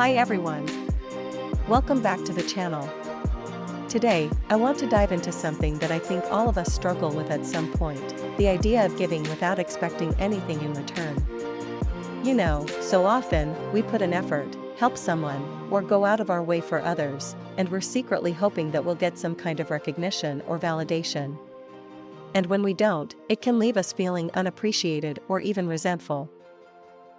Hi everyone! Welcome back to the channel. Today, I want to dive into something that I think all of us struggle with at some point, the idea of giving without expecting anything in return. You know, so often, we put an effort, help someone, or go out of our way for others, and we're secretly hoping that we'll get some kind of recognition or validation. And when we don't, it can leave us feeling unappreciated or even resentful.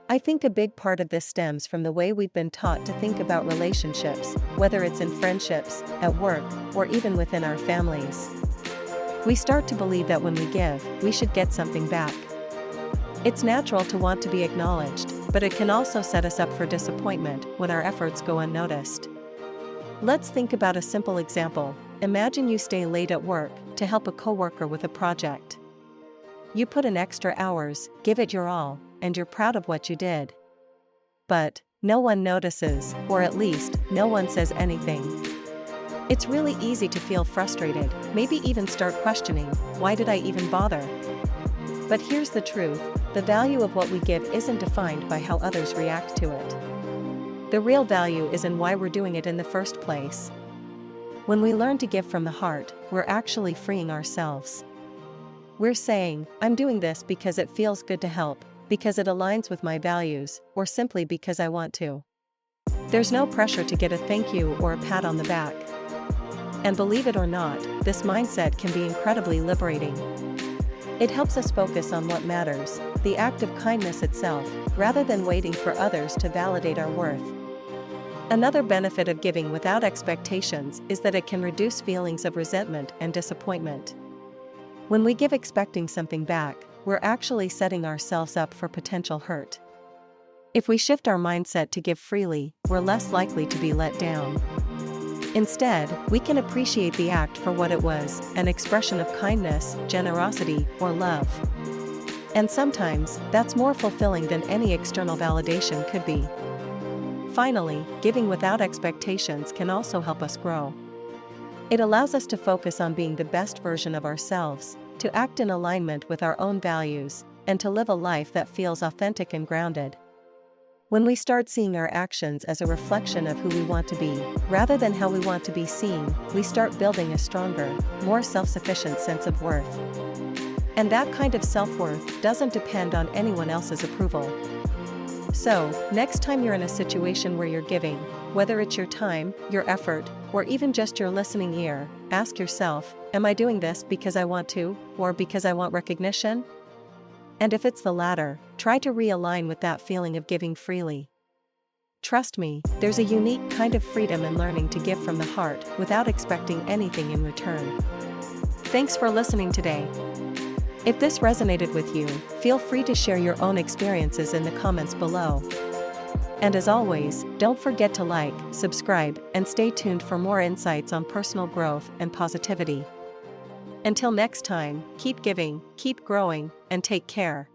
I think a big part of this stems from the way we've been taught to think about relationships, whether it's in friendships, at work, or even within our families. We start to believe that when we give, we should get something back. It's natural to want to be acknowledged, but it can also set us up for disappointment when our efforts go unnoticed. Let's think about a simple example. Imagine you stay late at work to help a coworker with a project. You put in extra hours, give it your all, and you're proud of what you did. But no one notices, or at least, no one says anything. It's really easy to feel frustrated, maybe even start questioning, why did I even bother? But here's the truth, the value of what we give isn't defined by how others react to it. The real value is in why we're doing it in the first place. When we learn to give from the heart, we're actually freeing ourselves. We're saying, I'm doing this because it feels good to help, because it aligns with my values, or simply because I want to. There's no pressure to get a thank you or a pat on the back. And believe it or not, this mindset can be incredibly liberating. It helps us focus on what matters, the act of kindness itself, rather than waiting for others to validate our worth. Another benefit of giving without expectations is that it can reduce feelings of resentment and disappointment. When we give expecting something back, we're actually setting ourselves up for potential hurt. If we shift our mindset to give freely, we're less likely to be let down. Instead, we can appreciate the act for what it was, an expression of kindness, generosity, or love. And sometimes, that's more fulfilling than any external validation could be. Finally, giving without expectations can also help us grow. It allows us to focus on being the best version of ourselves, to act in alignment with our own values, and to live a life that feels authentic and grounded. When we start seeing our actions as a reflection of who we want to be, rather than how we want to be seen, we start building a stronger, more self-sufficient sense of worth. And that kind of self-worth doesn't depend on anyone else's approval. So, next time you're in a situation where you're giving, whether it's your time, your effort, or even just your listening ear, ask yourself, am I doing this because I want to, or because I want recognition? And if it's the latter, try to realign with that feeling of giving freely. Trust me, there's a unique kind of freedom in learning to give from the heart without expecting anything in return. Thanks for listening today. If this resonated with you, feel free to share your own experiences in the comments below. And as always, don't forget to like, subscribe, and stay tuned for more insights on personal growth and positivity. Until next time, keep giving, keep growing, and take care.